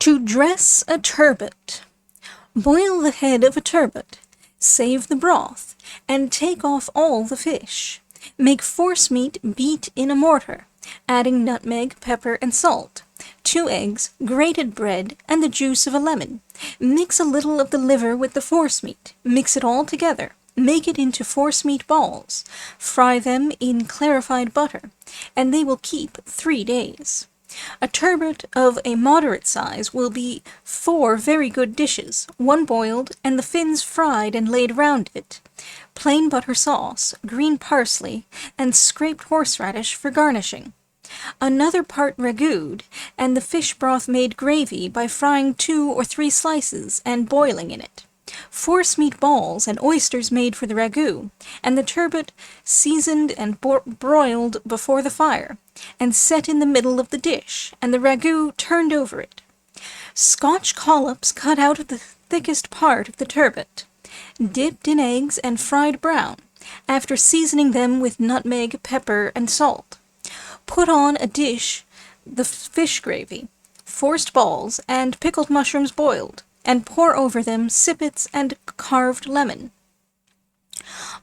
To dress a turbot. Boil the head of a turbot, save the broth, and take off all the fish. Make forcemeat beat in a mortar, adding nutmeg, pepper, and salt, 2 eggs, grated bread, and the juice of a lemon. Mix a little of the liver with the forcemeat. Mix it all together. Make it into forcemeat balls. Fry them in clarified butter, and they will keep 3 days. A turbot of a moderate size will be 4 very good dishes, 1 boiled, and the fins fried and laid round it, plain butter sauce, green parsley, and scraped horseradish for garnishing. Another part ragoût, and the fish broth made gravy by frying 2 or 3 slices and boiling in it. Forcemeat balls and oysters made for the ragoût, and the turbot seasoned and broiled before the fire, and set in the middle of the dish, and the ragoût turned over it. Scotch collops cut out of the thickest part of the turbot, dipped in eggs and fried brown, after seasoning them with nutmeg, pepper, and salt. Put on a dish the fish gravy, forced balls, and pickled mushrooms boiled, and pour over them sippets and carved lemon.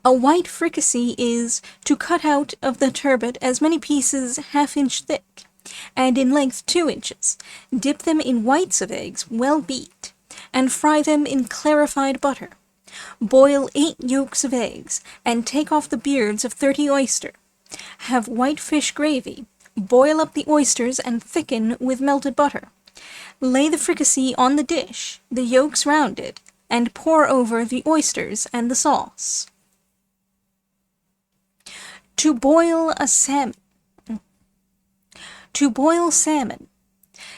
A white fricassee is to cut out of the turbot as many pieces 1/2 inch thick, and in length 2 inches. Dip them in whites of eggs well beat, and fry them in clarified butter. Boil 8 yolks of eggs, and take off the beards of 30 oyster. Have white fish gravy. Boil up the oysters and thicken with melted butter. Lay the fricassee on the dish, the yolks round it, and pour over the oysters and the sauce. To boil a salmon. To boil salmon.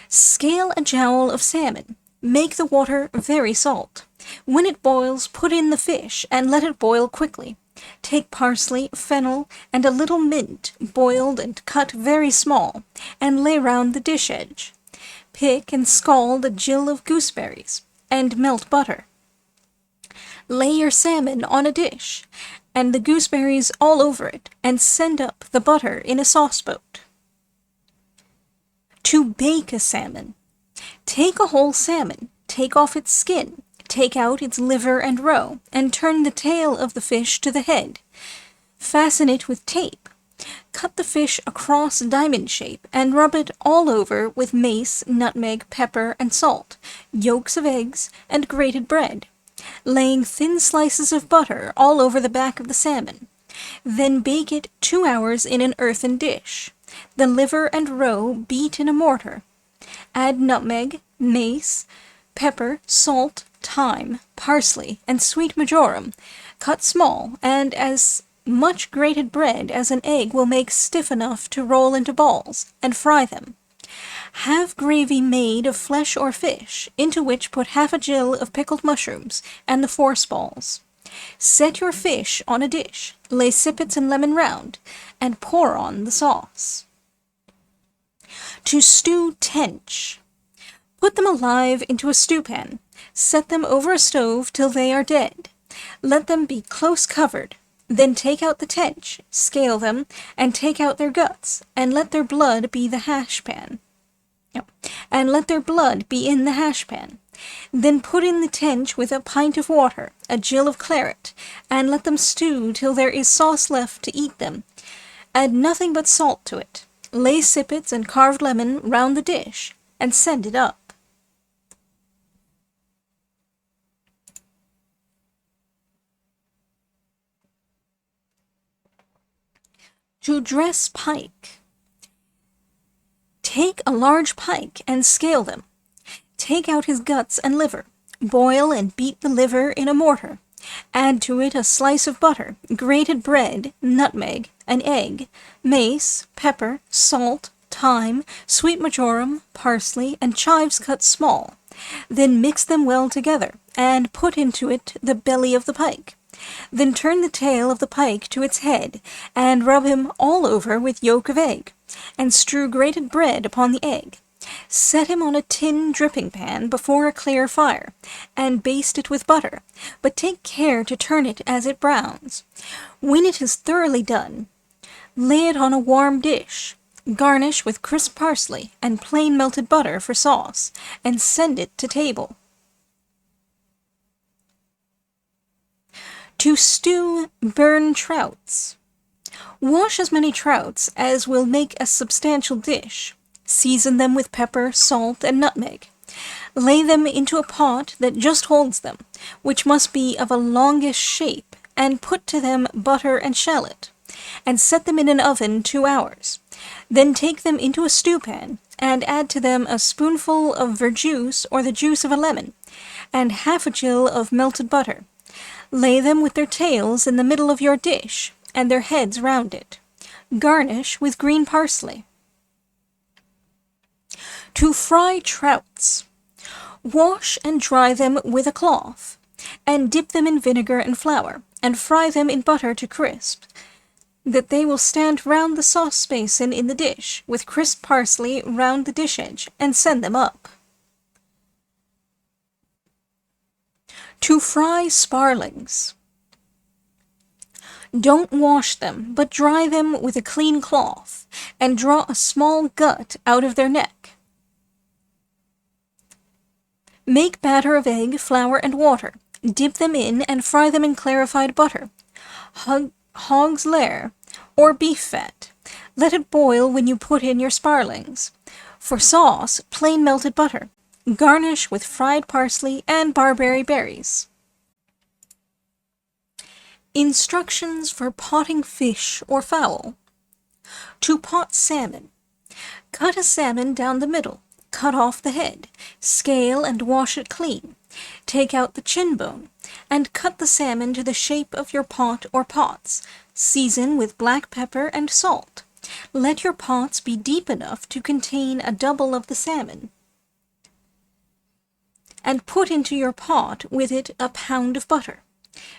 Scale a jowl of salmon. Make the water very salt. When it boils, put in the fish and let it boil quickly. Take parsley, fennel, and a little mint, boiled and cut very small, and lay round the dish edge. Pick and scald a gill of gooseberries, and melt butter. Lay your salmon on a dish, and the gooseberries all over it, and send up the butter in a sauceboat. To bake a salmon. Take a whole salmon, take off its skin, take out its liver and roe, and turn the tail of the fish to the head. Fasten it with tape. Cut the fish across diamond shape, and rub it all over with mace, nutmeg, pepper, and salt, yolks of eggs, and grated bread, laying thin slices of butter all over the back of the salmon. Then bake it 2 hours in an earthen dish. The liver and roe beat in a mortar. Add nutmeg, mace, pepper, salt, thyme, parsley, and sweet marjoram, cut small, and as much grated bread as an egg will make stiff enough to roll into balls, and fry them. Have gravy made of flesh or fish, into which put 1/2 gill of pickled mushrooms and the force balls. Set your fish on a dish, lay sippets and lemon round, and pour on the sauce. To stew tench. Put them alive into a stewpan. Set them over a stove till they are dead. Let them be close covered. Then take out the tench, scale them, and take out their guts, and let their blood be the hash pan. And let their blood be in the hash pan. Then put in the tench with a pint of water, a gill of claret, and let them stew till there is sauce left to eat them. Add nothing but salt to it. Lay sippets and carved lemon round the dish, and send it up. To dress pike. Take a large pike and scale them. Take out his guts and liver. Boil and beat the liver in a mortar. Add to it a slice of butter, grated bread, nutmeg, an egg, mace, pepper, salt, thyme, sweet marjoram, parsley, and chives cut small. Then mix them well together, and put into it the belly of the pike. Then turn the tail of the pike to its head, and rub him all over with yolk of egg, and strew grated bread upon the egg. Set him on a tin dripping pan before a clear fire, and baste it with butter, but take care to turn it as it browns. When it is thoroughly done, lay it on a warm dish. Garnish with crisp parsley and plain melted butter for sauce, and send it to table. To stew burn trouts. Wash as many trouts as will make a substantial dish. Season them with pepper, salt, and nutmeg. Lay them into a pot that just holds them, which must be of a longish shape, and put to them butter and shallot, and set them in an oven 2 hours. Then take them into a stewpan, and add to them a spoonful of verjuice or the juice of a lemon, and half a gill of melted butter. Lay them with their tails in the middle of your dish, and their heads round it. Garnish with green parsley. To fry trouts. Wash and dry them with a cloth, and dip them in vinegar and flour, and fry them in butter to crisp, that they will stand round the sauce basin in the dish, with crisp parsley round the dish edge, and send them up. To fry sparlings. Don't wash them, but dry them with a clean cloth, and draw a small gut out of their neck. Make batter of egg, flour, and water. Dip them in and fry them in clarified butter, hog's lair, or beef fat. Let it boil when you put in your sparlings. For sauce, plain melted butter. Garnish with fried parsley and barberry berries. Instructions for potting fish or fowl. To pot salmon. Cut a salmon down the middle. Cut off the head, scale and wash it clean. Take out the chin bone, and cut the salmon to the shape of your pot or pots. Season with black pepper and salt. Let your pots be deep enough to contain a double of the salmon, and put into your pot with it a pound of butter.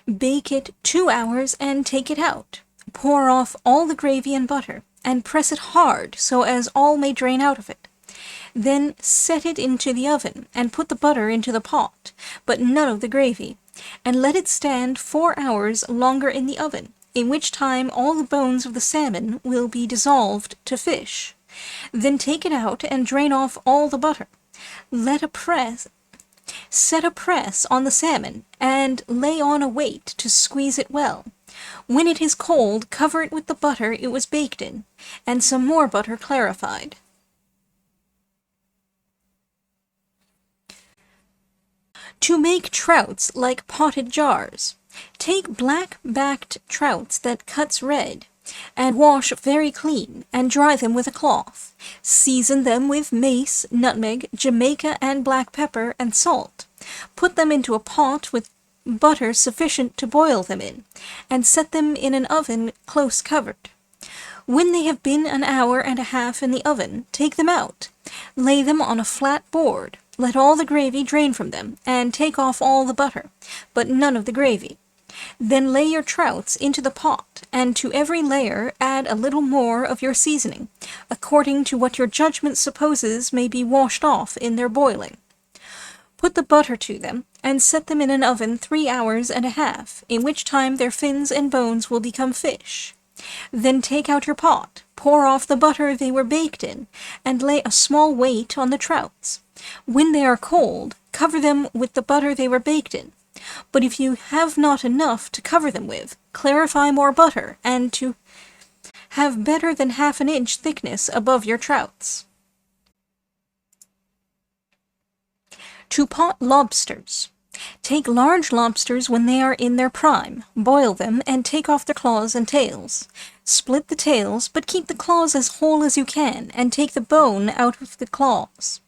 Bake it 2 hours and take it out. Pour off all the gravy and butter, and press it hard so as all may drain out of it. Then set it into the oven, and put the butter into the pot, but none of the gravy, and let it stand 4 hours longer in the oven, in which time all the bones of the salmon will be dissolved to fish. Then take it out and drain off all the butter. Set a press on the salmon, and lay on a weight to squeeze it well. When it is cold, cover it with the butter it was baked in, and some more butter clarified. To make trouts like potted jars. Take black-backed trouts that cuts red, and wash very clean, and dry them with a cloth. Season them with mace, nutmeg, Jamaica and black pepper, and salt. Put them into a pot with butter sufficient to boil them in, and set them in an oven close covered. When they have been an hour and a half in the oven, take them out. Lay them on a flat board. Let all the gravy drain from them, and take off all the butter, but none of the gravy. Then lay your trouts into the pot, and to every layer add a little more of your seasoning, according to what your judgment supposes may be washed off in their boiling. Put the butter to them, and set them in an oven 3 hours and a half, in which time their fins and bones will become fish. Then take out your pot, pour off the butter they were baked in, and lay a small weight on the trouts. When they are cold, cover them with the butter they were baked in. But if you have not enough to cover them with, clarify more butter, and to have better than half an inch thickness above your trouts. To pot lobsters. Take large lobsters when they are in their prime, boil them, and take off the claws and tails. Split the tails, but keep the claws as whole as you can, and take the bone out of the claws.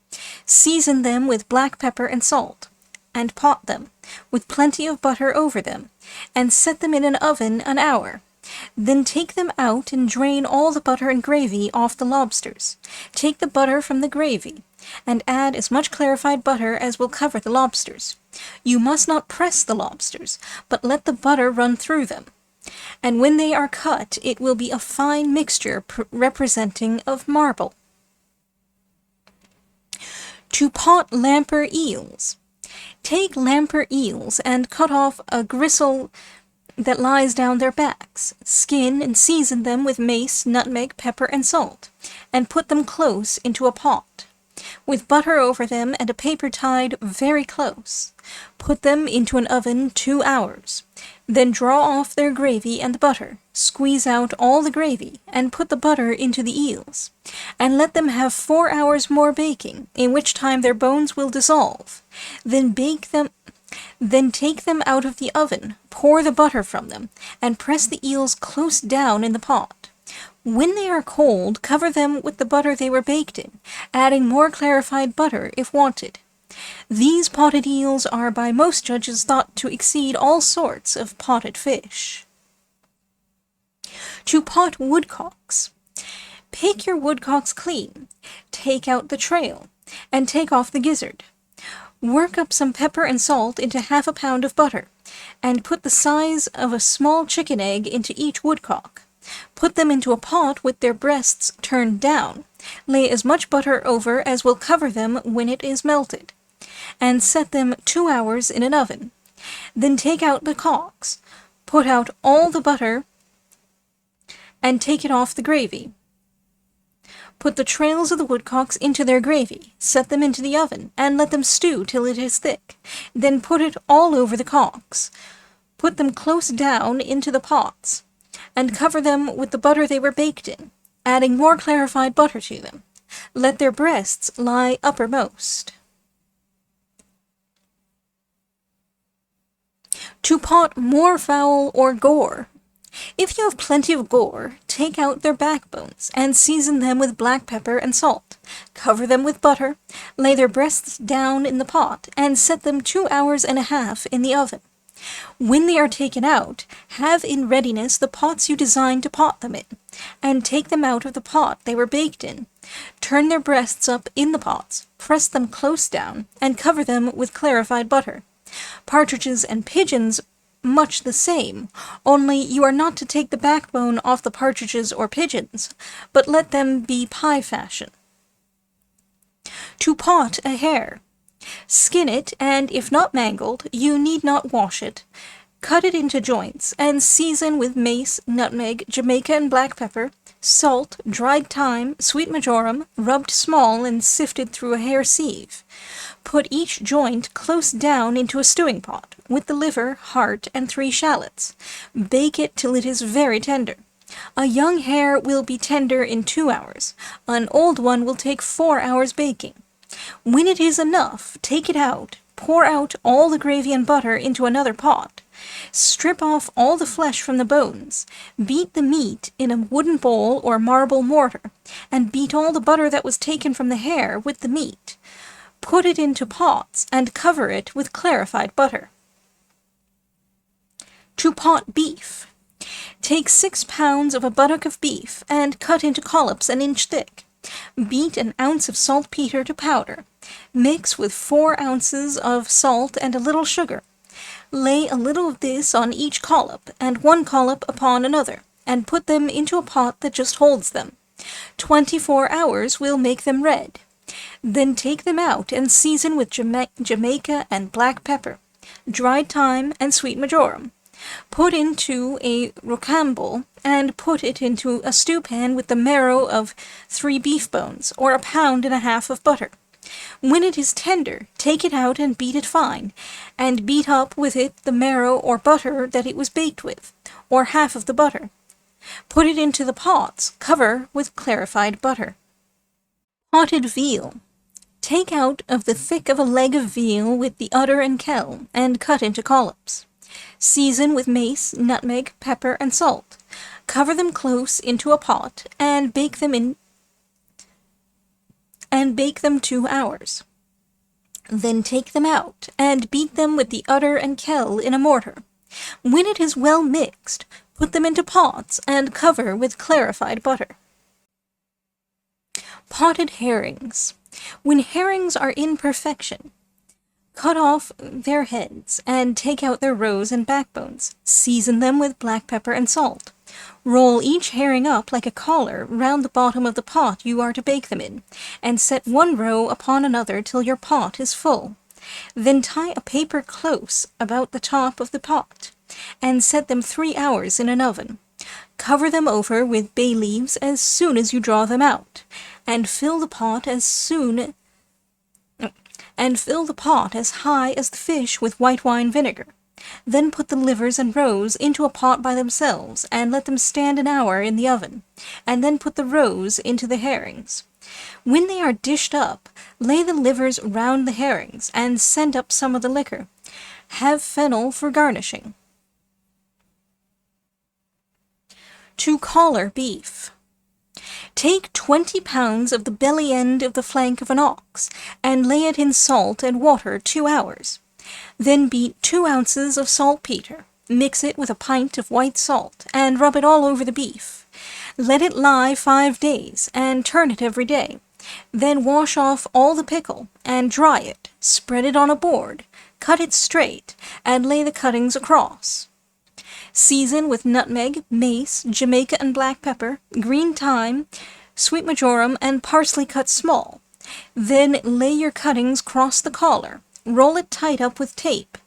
Season them with black pepper and salt, and pot them, with plenty of butter over them, and set them in an oven an hour. Then take them out and drain all the butter and gravy off the lobsters. Take the butter from the gravy, and add as much clarified butter as will cover the lobsters. You must not press the lobsters, but let the butter run through them. And when they are cut, it will be a fine mixture representing of marble. To pot lamper eels. Take lamper eels and cut off a gristle that lies down their backs. Skin and season them with mace, nutmeg, pepper, and salt, and put them close into a pot, with butter over them and a paper tied very close. Put them into an oven 2 hours. Then draw off their gravy and the butter, squeeze out all the gravy, and put the butter into the eels, and let them have 4 hours more baking, in which time their bones will dissolve. Then take them out of the oven, pour the butter from them, and press the eels close down in the pot. When they are cold, cover them with the butter they were baked in, adding more clarified butter if wanted. These potted eels are by most judges thought to exceed all sorts of potted fish. To pot woodcocks. Pick your woodcocks clean, take out the trail, and take off the gizzard. Work up some pepper and salt into 1/2 pound of butter, and put the size of a small chicken egg into each woodcock. Put them into a pot with their breasts turned down. Lay as much butter over as will cover them when it is melted, and set them 2 hours in an oven. Then take out the cocks, put out all the butter, and take it off the gravy. Put the trails of the woodcocks into their gravy, set them into the oven, and let them stew till it is thick. Then put it all over the cocks. Put them close down into the pots, and cover them with the butter they were baked in, adding more clarified butter to them. Let their breasts lie uppermost. To pot moorfowl or gore. If you have plenty of gore, take out their backbones, and season them with black pepper and salt. Cover them with butter, lay their breasts down in the pot, and set them 2 hours and a half in the oven. When they are taken out, have in readiness the pots you designed to pot them in, and take them out of the pot they were baked in. Turn their breasts up in the pots, press them close down, and cover them with clarified butter. Partridges and pigeons much the same, only you are not to take the backbone off the partridges or pigeons, but let them be pie fashion. To pot a hare. Skin it, and if not mangled, you need not wash it. Cut it into joints, and season with mace, nutmeg, Jamaica and black pepper, salt, dried thyme, sweet marjoram, rubbed small and sifted through a hair sieve. Put each joint close down into a stewing pot, with the liver, heart, and 3 shallots. Bake it till it is very tender. A young hare will be tender in 2 hours. An old one will take 4 hours baking. When it is enough, take it out, pour out all the gravy and butter into another pot. Strip off all the flesh from the bones. Beat the meat in a wooden bowl or marble mortar, and beat all the butter that was taken from the hare with the meat. Put it into pots, and cover it with clarified butter. To pot beef. Take 6 pounds of a buttock of beef, and cut into collops an inch thick. Beat an ounce of saltpetre to powder. Mix with 4 ounces of salt and a little sugar. Lay a little of this on each collop, and 1 collop upon another, and put them into a pot that just holds them. 24 hours will make them red. Then take them out and season with Jamaica and black pepper, dried thyme, and sweet marjoram. Put into a rocambole, and put it into a stewpan with the marrow of 3 beef bones, or 1.5 pounds of butter. When it is tender, take it out and beat it fine, and beat up with it the marrow or butter that it was baked with, or half of the butter. Put it into the pots, cover with clarified butter. Potted veal. Take out of the thick of a leg of veal with the udder and kell, and cut into collops. Season with mace, nutmeg, pepper, and salt. Cover them close into a pot, and bake them 2 hours. Then take them out, and beat them with the udder and kell in a mortar. When it is well mixed, put them into pots, and cover with clarified butter. Potted herrings. When herrings are in perfection, cut off their heads, and take out their roes and backbones. Season them with black pepper and salt. Roll each herring up like a collar round the bottom of the pot you are to bake them in, and set 1 row upon another till your pot is full. Then tie a paper close about the top of the pot. and set them 3 hours in an oven. Cover them over with bay leaves as soon as you draw them out, and fill the pot as high as the fish with white wine vinegar. Then put the livers and roes into a pot by themselves, and let them stand an hour in the oven, and then put the roes into the herrings. When they are dished up, lay the livers round the herrings, and send up some of the liquor. Have fennel for garnishing. To collar beef. Take 20 pounds of the belly end of the flank of an ox, and lay it in salt and water 2 hours. Then beat 2 ounces of saltpetre, mix it with a pint of white salt, and rub it all over the beef. Let it lie 5 days, and turn it every day. Then wash off all the pickle, and dry it, spread it on a board, cut it straight, and lay the cuttings across. Season with nutmeg, mace, Jamaica and black pepper, green thyme, sweet marjoram, and parsley cut small. Then lay your cuttings across the collar, roll it tight up with tape,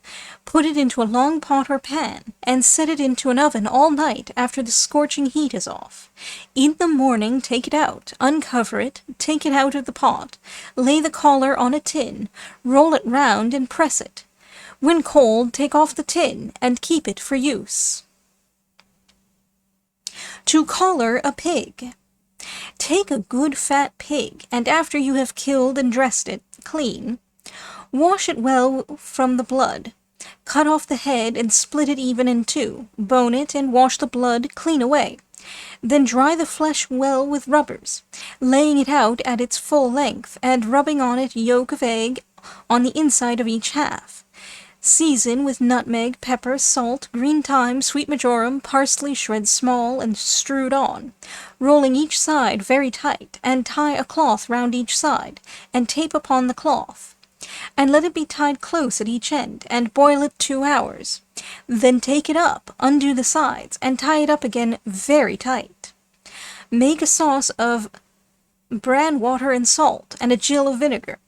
put it into a long pot or pan, and set it into an oven all night after the scorching heat is off. In the morning take it out, uncover it, take it out of the pot, lay the collar on a tin, roll it round and press it. When cold, take off the tin and keep it for use. To collar a pig. Take a good fat pig, and after you have killed and dressed it clean, wash it well from the blood. Cut off the head and split it even in two, bone it and wash the blood clean away. Then dry the flesh well with rubbers, laying it out at its full length, and rubbing on it yolk of egg on the inside of each half. Season with nutmeg, pepper, salt, green thyme, sweet marjoram, parsley shred small and strewed on, rolling each side very tight, and tie a cloth round each side, and tape upon the cloth, and let it be tied close at each end, and boil it 2 hours. Then take it up, undo the sides, and tie it up again very tight. Make a sauce of bran water and salt, and a gill of vinegar.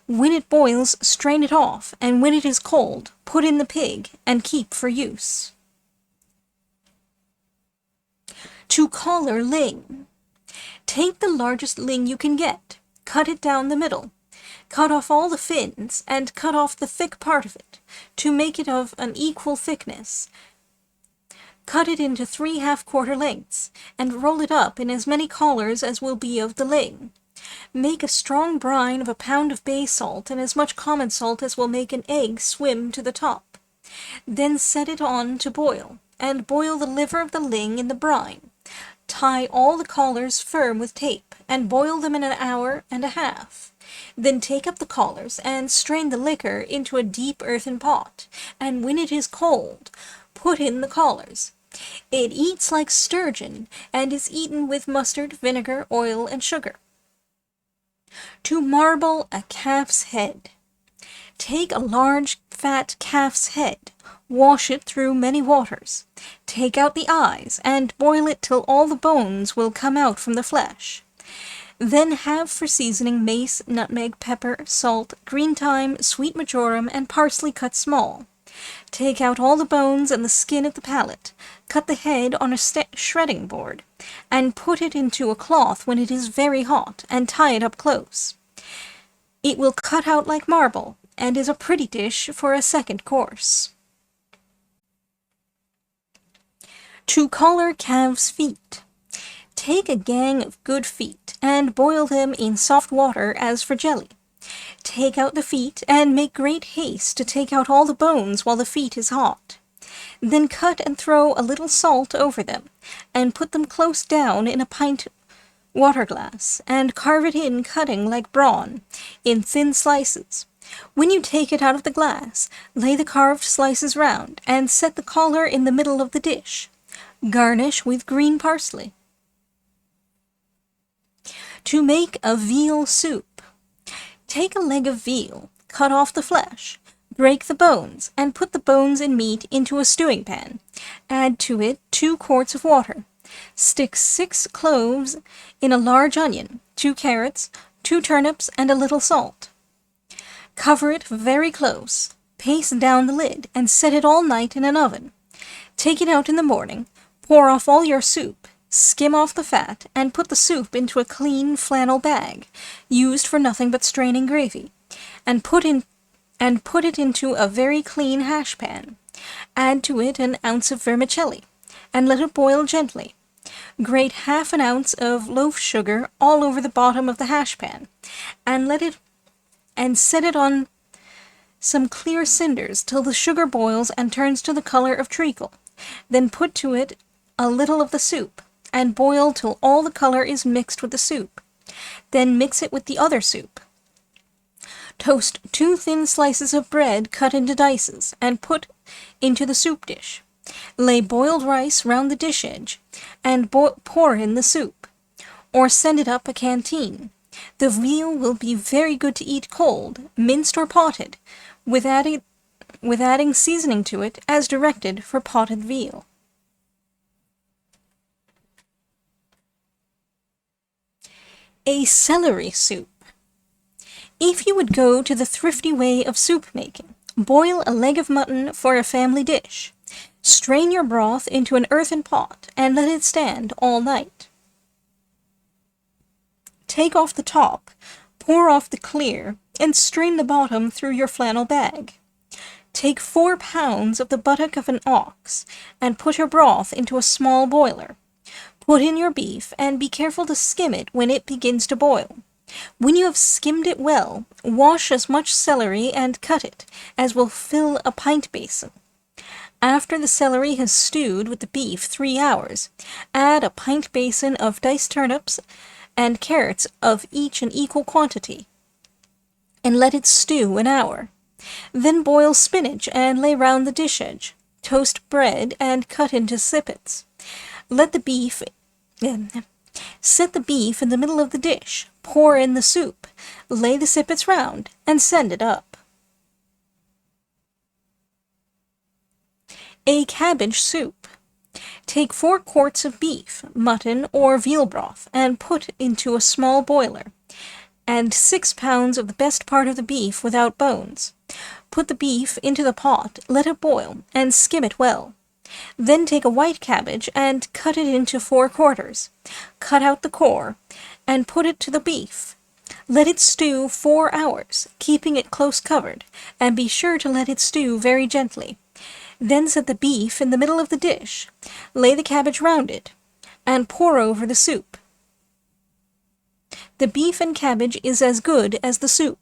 When it boils, strain it off, and when it is cold, put in the pig, and keep for use. To collar ling. Take the largest ling you can get, cut it down the middle, cut off all the fins, and cut off the thick part of it, to make it of an equal thickness. Cut it into 3 half-quarter lengths, and roll it up in as many collars as will be of the ling. Make a strong brine of a pound of bay salt and as much common salt as will make an egg swim to the top. Then set it on to boil, and boil the liver of the ling in the brine. Tie all the collars firm with tape, and boil them in an hour and a half. Then take up the collars, and strain the liquor into a deep earthen pot, and when it is cold, put in the collars. It eats like sturgeon, and is eaten with mustard, vinegar, oil, and sugar. To marble a calf's head. Take a large fat calf's head, wash it through many waters, take out the eyes, and boil it till all the bones will come out from the flesh. Then have for seasoning mace, nutmeg, pepper, salt, green thyme, sweet marjoram, and parsley cut small. Take out all the bones and the skin of the palate, cut the head on a shredding board, and put it into a cloth when it is very hot, and tie it up close. It will cut out like marble, and is a pretty dish for a second course. To collar calves' feet. Take a gang of good feet, and boil them in soft water as for jelly. Take out the feet, and make great haste to take out all the bones while the feet is hot. Then cut and throw a little salt over them, and put them close down in a pint water glass, and carve it in cutting like brawn, in thin slices. When you take it out of the glass, lay the carved slices round, and set the collar in the middle of the dish. Garnish with green parsley. To make a veal soup. Take a leg of veal, cut off the flesh, break the bones, and put the bones and meat into a stewing pan. Add to it 2 quarts of water. Stick 6 cloves in a large onion, 2 carrots, 2 turnips, and a little salt. Cover it very close, paste down the lid, and set it all night in an oven. Take it out in the morning, pour off all your soup, skim off the fat, and put the soup into a clean flannel bag, used for nothing but straining gravy, and put it into a very clean hash pan. Add to it an ounce of vermicelli, and let it boil gently. Grate half an ounce of loaf sugar all over the bottom of the hash pan, and set it on some clear cinders till the sugar boils and turns to the color of treacle. Then put to it a little of the soup, and boil till all the color is mixed with the soup. Then mix it with the other soup. Toast 2 thin slices of bread cut into dices, and put into the soup dish. Lay boiled rice round the dish edge, and pour in the soup, or send it up a canteen. The veal will be very good to eat cold, minced or potted, with adding seasoning to it as directed for potted veal. A celery soup. If you would go to the thrifty way of soup making, boil a leg of mutton for a family dish. Strain your broth into an earthen pot and let it stand all night. Take off the top, pour off the clear, and strain the bottom through your flannel bag. Take 4 pounds of the buttock of an ox, and put your broth into a small boiler. Put in your beef, and be careful to skim it when it begins to boil. When you have skimmed it well, wash as much celery and cut it as will fill a pint basin. After the celery has stewed with the beef 3 hours, add a pint basin of diced turnips and carrots of each an equal quantity, and let it stew an hour. Then boil spinach and lay round the dish edge. Toast bread and cut into sippets. Set the beef in the middle of the dish, pour in the soup, lay the sippets round, and send it up. A cabbage soup. Take 4 quarts of beef, mutton, or veal broth, and put into a small boiler. Add 6 pounds of the best part of the beef without bones. Put the beef into the pot, let it boil, and skim it well. Then take a white cabbage and cut it into 4 quarters. Cut out the core, and put it to the beef. Let it stew 4 hours, keeping it close covered, and be sure to let it stew very gently. Then set the beef in the middle of the dish, lay the cabbage round it, and pour over the soup. The beef and cabbage is as good as the soup.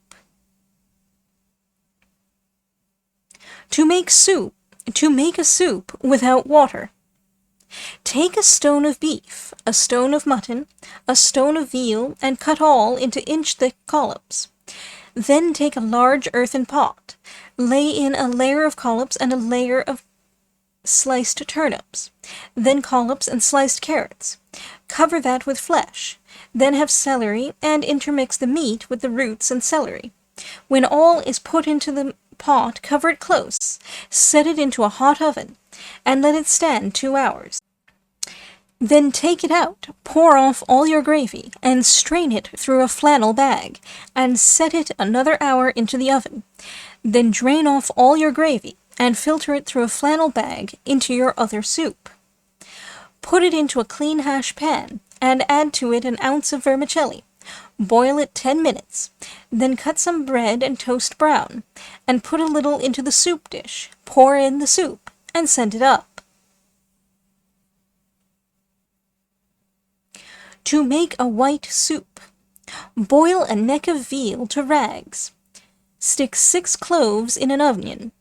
To make a soup without water. Take a stone of beef, a stone of mutton, a stone of veal, and cut all into inch-thick collops. Then take a large earthen pot, lay in a layer of collops and a layer of sliced turnips, then collops and sliced carrots. Cover that with flesh, then have celery, and intermix the meat with the roots and celery. When all is put into the pot, cover it close, set it into a hot oven, and let it stand 2 hours. Then take it out, pour off all your gravy, and strain it through a flannel bag, and set it another hour into the oven. Then drain off all your gravy, and filter it through a flannel bag into your other soup. Put it into a clean hash pan, and add to it an ounce of vermicelli. Boil it 10 minutes, then cut some bread and toast brown, and put a little into the soup dish. Pour in the soup, and send it up. To make a white soup. Boil a neck of veal to rags. Stick 6 cloves in an onion,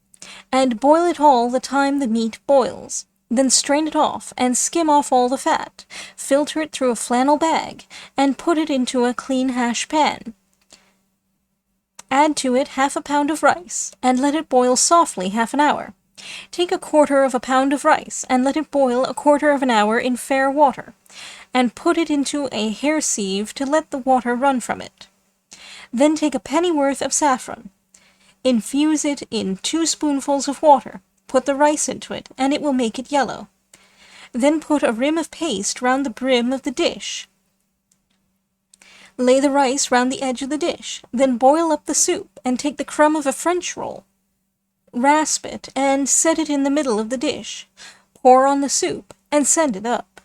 and boil it all the time the meat boils. Then strain it off, and skim off all the fat. Filter it through a flannel bag, and put it into a clean hash pan. Add to it half a pound of rice, and let it boil softly half an hour. Take a quarter of a pound of rice, and let it boil a quarter of an hour in fair water, and put it into a hair sieve to let the water run from it. Then take a pennyworth of saffron. Infuse it in 2 spoonfuls of water. Put the rice into it, and it will make it yellow. Then put a rim of paste round the brim of the dish. Lay the rice round the edge of the dish. Then boil up the soup, and take the crumb of a French roll. Rasp it and set it in the middle of the dish. Pour on the soup and send it up.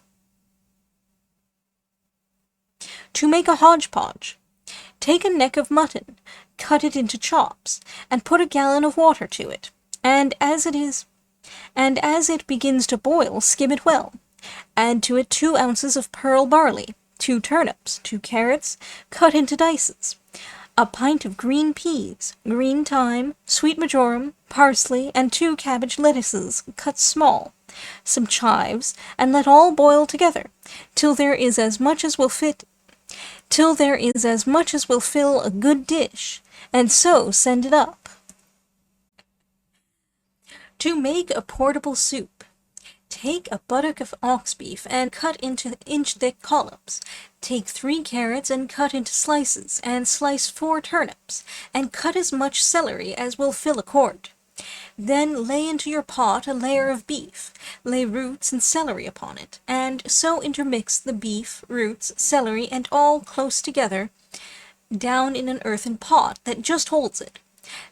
To make a hodgepodge. Take a neck of mutton, cut it into chops, and put a gallon of water to it, and as it begins to boil, skim it well. Add to it 2 ounces of pearl barley, 2 turnips, 2 carrots, cut into dices, a pint of green peas, green thyme, sweet marjoram, parsley, and 2 cabbage lettuces cut small, some chives, and let all boil together, till there is as much as will fill a good dish, and so send it up. To make a portable soup. Take a buttock of ox beef and cut into inch-thick collops. Take 3 carrots and cut into slices, and slice 4 turnips, and cut as much celery as will fill a quart. Then lay into your pot a layer of beef, lay roots and celery upon it, and so intermix the beef, roots, celery, and all close together down in an earthen pot that just holds it.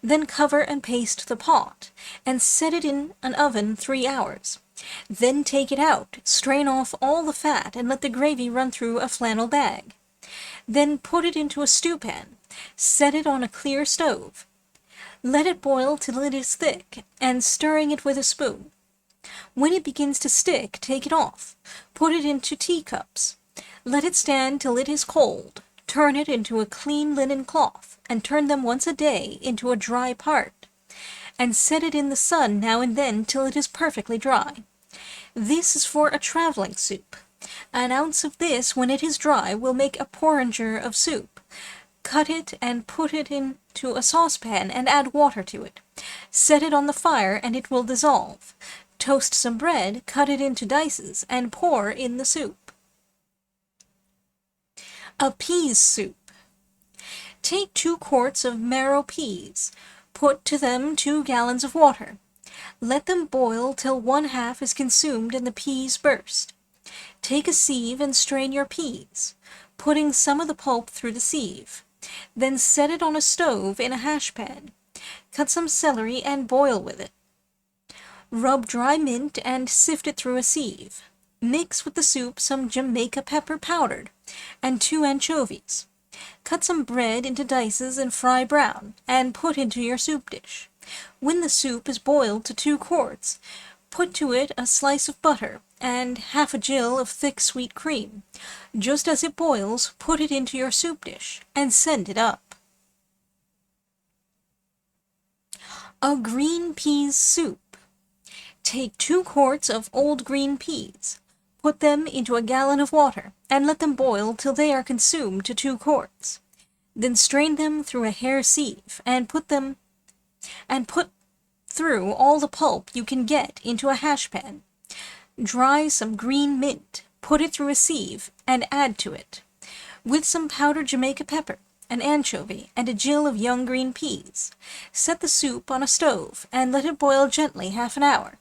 Then cover and paste the pot, and set it in an oven 3 hours. Then take it out, strain off all the fat, and let the gravy run through a flannel bag. Then put it into a stewpan, set it on a clear stove. Let it boil till it is thick, and stirring it with a spoon. When it begins to stick, take it off. Put it into teacups. Let it stand till it is cold. Turn it into a clean linen cloth, and turn them once a day into a dry part, and set it in the sun now and then till it is perfectly dry. This is for a traveling soup. An ounce of this, when it is dry, will make a porringer of soup. Cut it and put it into a saucepan and add water to it. Set it on the fire and it will dissolve. Toast some bread, cut it into dices, and pour in the soup. A peas soup. Take 2 quarts of marrow peas. Put to them 2 gallons of water. Let them boil till 1/2 is consumed and the peas burst. Take a sieve and strain your peas, putting some of the pulp through the sieve. Then set it on a stove in a hash pan. Cut some celery and boil with it. Rub dry mint and sift it through a sieve. Mix with the soup some Jamaica pepper powdered and 2 anchovies. Cut some bread into dices and fry brown, and put into your soup dish. When the soup is boiled to 2 quarts, put to it a slice of butter and half a gill of thick sweet cream. Just as it boils, put it into your soup dish, and send it up. A green peas soup. Take 2 quarts of old green peas. Put them into a gallon of water, and let them boil till they are consumed to 2 quarts. Then strain them through a hair sieve, and put through all the pulp you can get into a hash pan. Dry some green mint, put it through a sieve, and add to it, with some powdered Jamaica pepper, an anchovy, and a gill of young green peas. Set the soup on a stove, and let it boil gently 1/2 an hour.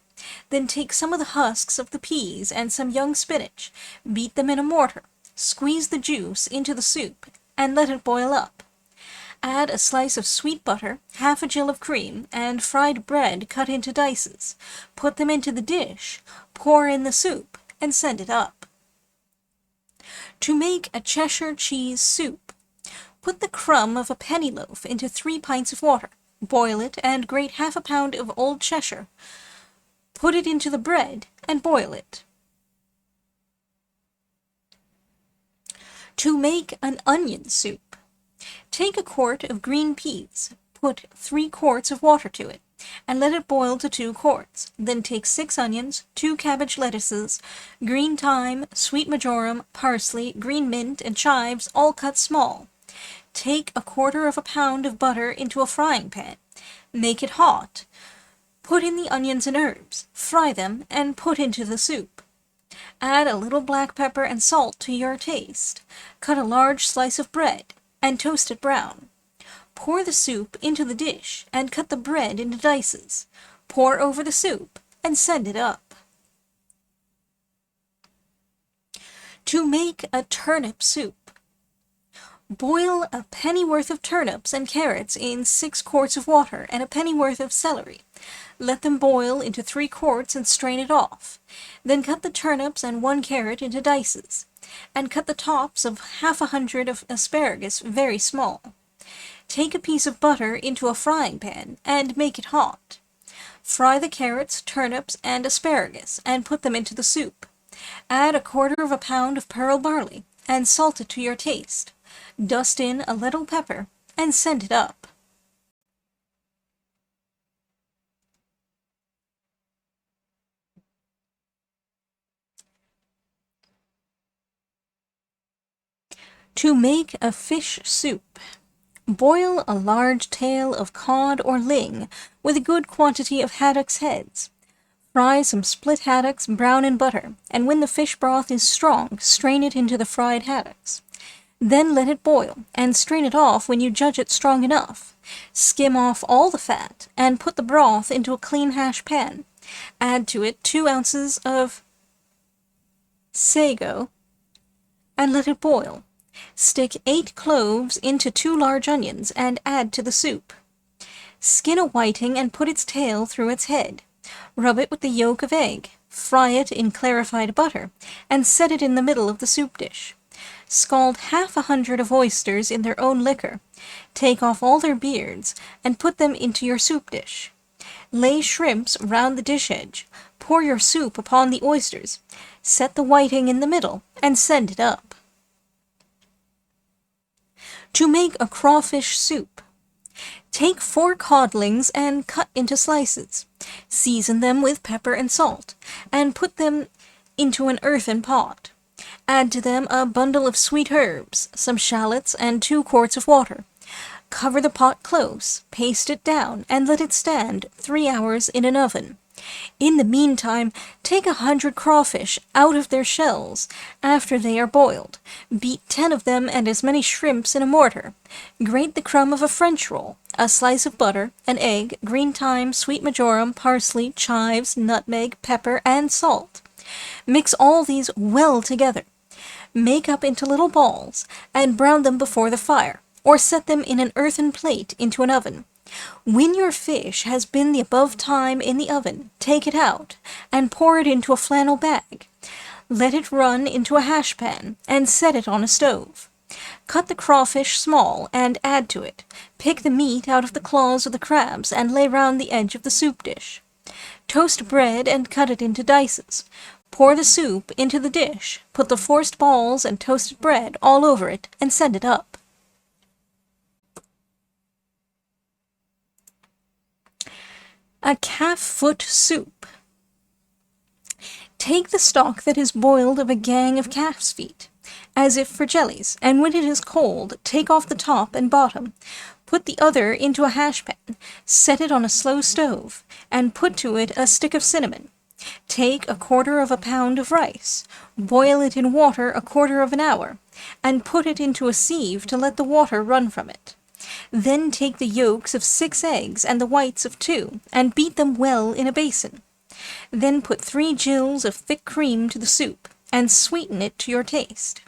Then take some of the husks of the peas and some young spinach, beat them in a mortar, squeeze the juice into the soup, and let it boil up. Add a slice of sweet butter, half a gill of cream, and fried bread cut into dices. Put them into the dish, pour in the soup, and send it up. To make a Cheshire cheese soup. Put the crumb of a penny loaf into 3 pints of water. Boil it, and grate 1/2 pound of old Cheshire. Put it into the bread, and boil it. To make an onion soup. Take a quart of green peas, put 3 quarts of water to it, and let it boil to 2 quarts. Then take 6 onions, 2 cabbage lettuces, green thyme, sweet marjoram, parsley, green mint, and chives, all cut small. Take 1/4 pound of butter into a frying pan. Make it hot. Put in the onions and herbs, fry them, and put into the soup. Add a little black pepper and salt to your taste. Cut a large slice of bread, and toast it brown. Pour the soup into the dish, and cut the bread into dices. Pour over the soup, and send it up. To make a turnip soup. Boil a pennyworth of turnips and carrots in 6 quarts of water and a pennyworth of celery. Let them boil into 3 quarts and strain it off. Then cut the turnips and 1 carrot into dices, and cut the tops of 1/2 of asparagus very small. Take a piece of butter into a frying pan and make it hot. Fry the carrots, turnips, and asparagus, and put them into the soup. Add 1/4 pound of pearl barley, and salt it to your taste. Dust in a little pepper, and send it up. To make a fish soup. Boil a large tail of cod or ling with a good quantity of haddocks' heads. Fry some split haddocks brown in butter, and when the fish broth is strong, strain it into the fried haddocks. Then let it boil, and strain it off when you judge it strong enough. Skim off all the fat, and put the broth into a clean hash pan. Add to it 2 ounces of sago, and let it boil. Stick 8 cloves into 2 large onions, and add to the soup. Skin a whiting and put its tail through its head. Rub it with the yolk of egg. Fry it in clarified butter, and set it in the middle of the soup dish. Scald 1/2 of oysters in their own liquor. Take off all their beards, and put them into your soup dish. Lay shrimps round the dish edge. Pour your soup upon the oysters. Set the whiting in the middle, and send it up. To make a crawfish soup. Take 4 codlings and cut into slices. Season them with pepper and salt, and put them into an earthen pot. Add to them a bundle of sweet herbs, some shallots, and 2 quarts of water. Cover the pot close, paste it down, and let it stand 3 hours in an oven. In the meantime, take 100 crawfish out of their shells after they are boiled. Beat 10 of them and as many shrimps in a mortar. Grate the crumb of a French roll, a slice of butter, an egg, green thyme, sweet marjoram, parsley, chives, nutmeg, pepper, and salt. Mix all these well together. Make up into little balls, and brown them before the fire, or set them in an earthen plate into an oven. When your fish has been the above time in the oven, take it out, and pour it into a flannel bag. Let it run into a hash pan, and set it on a stove. Cut the crawfish small, and add to it. Pick the meat out of the claws of the crabs, and lay round the edge of the soup dish. Toast bread, and cut it into dices. Pour the soup into the dish, put the forced balls and toasted bread all over it, and send it up. A calf foot soup. Take the stock that is boiled of a gang of calf's feet, as if for jellies, and when it is cold, take off the top and bottom. Put the other into a hash pan, set it on a slow stove, and put to it a stick of cinnamon. Take 1/4 pound of rice, boil it in water 1/4 hour, and put it into a sieve to let the water run from it. Then take the yolks of 6 eggs and the whites of 2, and beat them well in a basin. Then put 3 gills of thick cream to the soup, and sweeten it to your taste.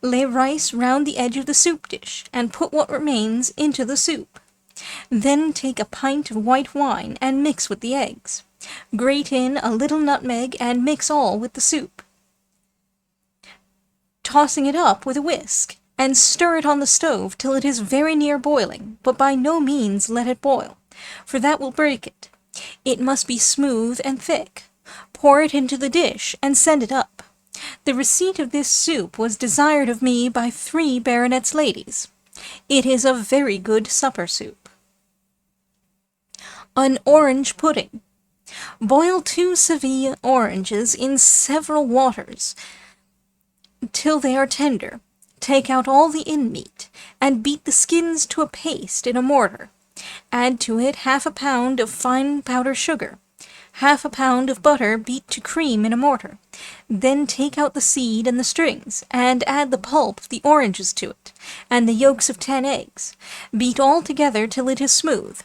Lay rice round the edge of the soup dish, and put what remains into the soup. Then take a pint of white wine, and mix with the eggs. Grate in a little nutmeg, and mix all with the soup, tossing it up with a whisk, and stir it on the stove till it is very near boiling, but by no means let it boil, for that will break it. It must be smooth and thick. Pour it into the dish, and send it up. The receipt of this soup was desired of me by 3 baronets' ladies. It is a very good supper soup. An orange pudding. Boil 2 Seville oranges in several waters till they are tender. Take out all the in-meat, and beat the skins to a paste in a mortar. Add to it 1/2 pound of fine powdered sugar, 1/2 pound of butter beat to cream in a mortar. Then take out the seed and the strings, and add the pulp of the oranges to it, and the yolks of 10 eggs. Beat all together till it is smooth.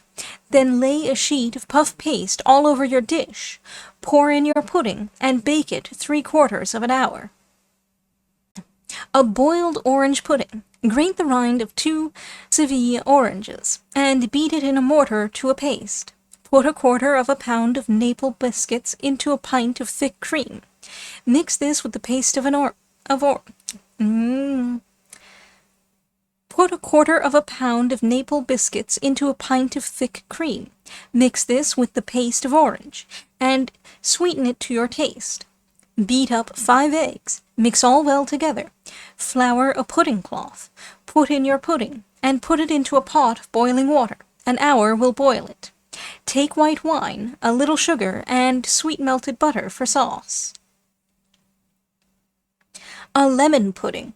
Then lay a sheet of puff paste all over your dish. Pour in your pudding, and bake it 3/4 hour. A boiled orange pudding. Grate the rind of 2 Sevilla oranges, and beat it in a mortar to a paste. Put 1/4 pound of maple biscuits into a pint of thick cream. Mix this with the paste of Put 1/4 pound of maple biscuits into a pint of thick cream. Mix this with the paste of orange, and sweeten it to your taste. Beat up 5 eggs. Mix all well together. Flour a pudding cloth. Put in your pudding, and put it into a pot of boiling water. An hour will boil it. Take white wine, a little sugar, and sweet melted butter for sauce. A lemon pudding.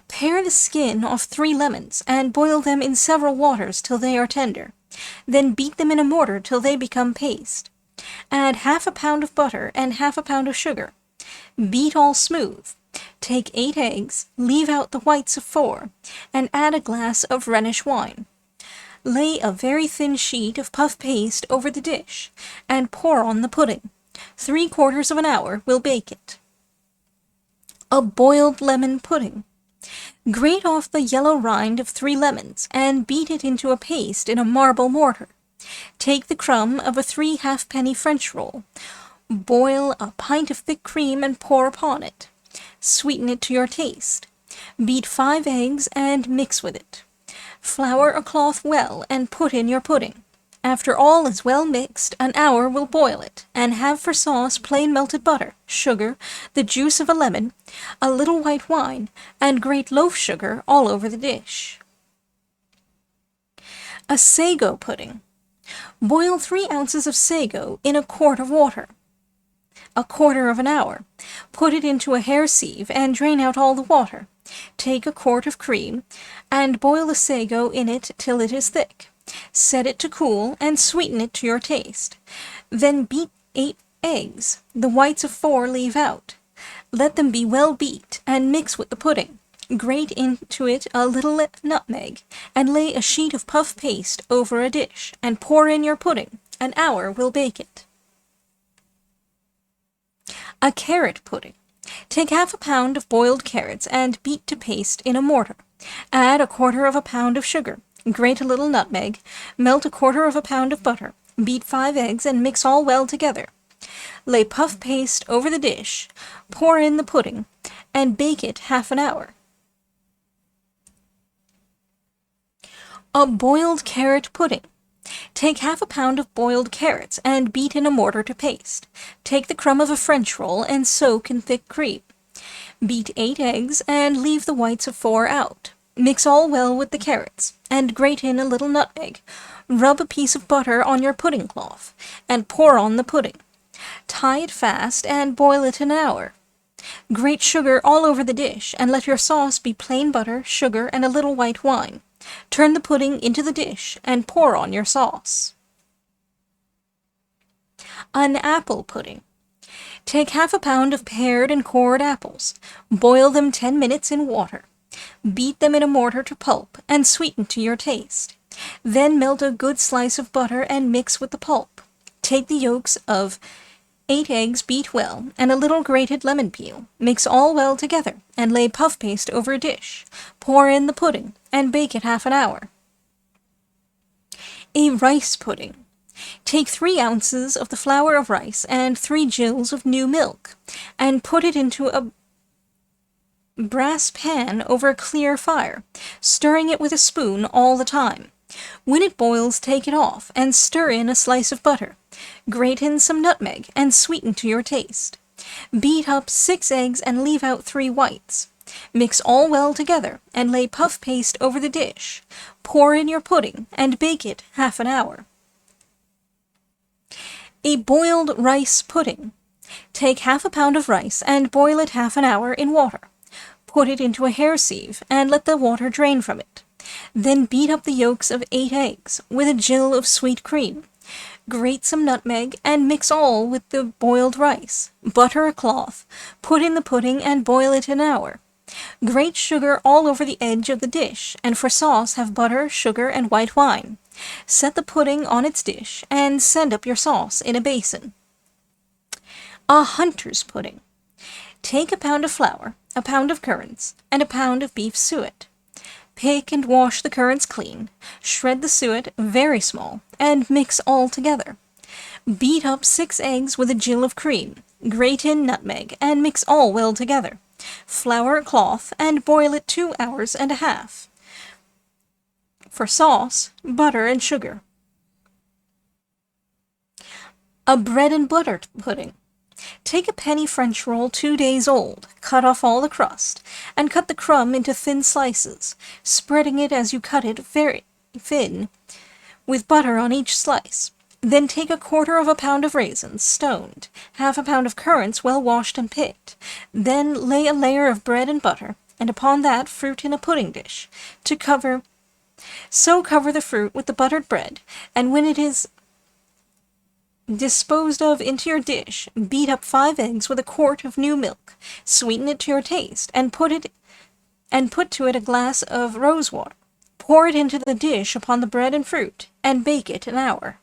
Pare the skin off 3 lemons, and boil them in several waters till they are tender. Then beat them in a mortar till they become paste. Add 1/2 pound of butter and 1/2 pound of sugar. Beat all smooth. Take 8 eggs, leave out the whites of 4, and add a glass of Rhenish wine. Lay a very thin sheet of puff paste over the dish, and pour on the pudding. 3/4 of an hour will bake it. A boiled lemon pudding. Grate off the yellow rind of 3 lemons, and beat it into a paste in a marble mortar. Take the crumb of a 3 halfpenny French roll. Boil a pint of thick cream and pour upon it. Sweeten it to your taste. Beat 5 eggs and mix with it. Flour a cloth well and put in your pudding. After all is well mixed, an hour will boil it, and have for sauce plain melted butter, sugar, the juice of a lemon, a little white wine, and grate loaf sugar all over the dish. A sago pudding. Boil 3 ounces of sago in a quart of water. 1/4 of an hour. Put it into a hair sieve and drain out all the water. Take a quart of cream, and boil the sago in it till it is thick. Set it to cool, and sweeten it to your taste. Then beat 8 eggs. The whites of 4 leave out. Let them be well beat, and mix with the pudding. Grate into it a little nutmeg, and lay a sheet of puff paste over a dish, and pour in your pudding. An hour will bake it. A carrot pudding. Take 1/2 pound of boiled carrots and beat to paste in a mortar. Add 1/4 pound of sugar. Grate a little nutmeg. Melt 1/4 pound of butter. Beat 5 eggs and mix all well together. Lay puff paste over the dish. Pour in the pudding, and bake it 1/2 an hour. A boiled carrot pudding. Take 1/2 pound of boiled carrots and beat in a mortar to paste. Take the crumb of a French roll and soak in thick cream. Beat 8 eggs and leave the whites of 4 out. Mix all well with the carrots, and grate in a little nutmeg. Rub a piece of butter on your pudding cloth, and pour on the pudding. Tie it fast and boil it an hour. Grate sugar all over the dish, and let your sauce be plain butter, sugar, and a little white wine. Turn the pudding into the dish, and pour on your sauce. An apple pudding. Take 1/2 pound of pared and cored apples. Boil them 10 minutes in water. Beat them in a mortar to pulp, and sweeten to your taste. Then melt a good slice of butter and mix with the pulp. Take the yolks of 8 eggs, beat well, and a little grated lemon peel. Mix all well together, and lay puff paste over a dish. Pour in the pudding, and bake it 1/2 an hour. A rice pudding. Take 3 ounces of the flour of rice and 3 gills of new milk, and put it into a brass pan over a clear fire, stirring it with a spoon all the time. When it boils, take it off, and stir in a slice of butter. Grate in some nutmeg, and sweeten to your taste. Beat up 6 eggs and leave out 3 whites. Mix all well together, and lay puff paste over the dish. Pour in your pudding, and bake it 1/2 an hour. A boiled rice pudding. Take 1/2 pound of rice and boil it 1/2 an hour in water. Put it into a hair sieve, and let the water drain from it. Then beat up the yolks of 8 eggs, with a gill of sweet cream. Grate some nutmeg, and mix all with the boiled rice. Butter a cloth, put in the pudding, and boil it an hour. Grate sugar all over the edge of the dish, and for sauce have butter, sugar, and white wine. Set the pudding on its dish, and send up your sauce in a basin. A hunter's pudding. Take 1 pound of flour, 1 pound of currants, and 1 pound of beef suet. Pick and wash the currants clean, shred the suet very small, and mix all together. Beat up 6 eggs with a gill of cream, grate in nutmeg, and mix all well together. Flour a cloth and boil it 2 hours and a half. For sauce, butter and sugar. A bread and butter pudding. Take a penny French roll 2 days old, cut off all the crust, and cut the crumb into thin slices, spreading it as you cut it very thin, with butter on each slice. Then take 1/4 pound of raisins, stoned, 1/2 pound of currants well washed and picked. Then lay a layer of bread and butter, and upon that fruit in a pudding dish. So cover the fruit with the buttered bread, and when it is disposed of into your dish, beat up 5 eggs with a quart of new milk, sweeten it to your taste, and put to it a glass of rose water. Pour it into the dish upon the bread and fruit, and bake it an hour.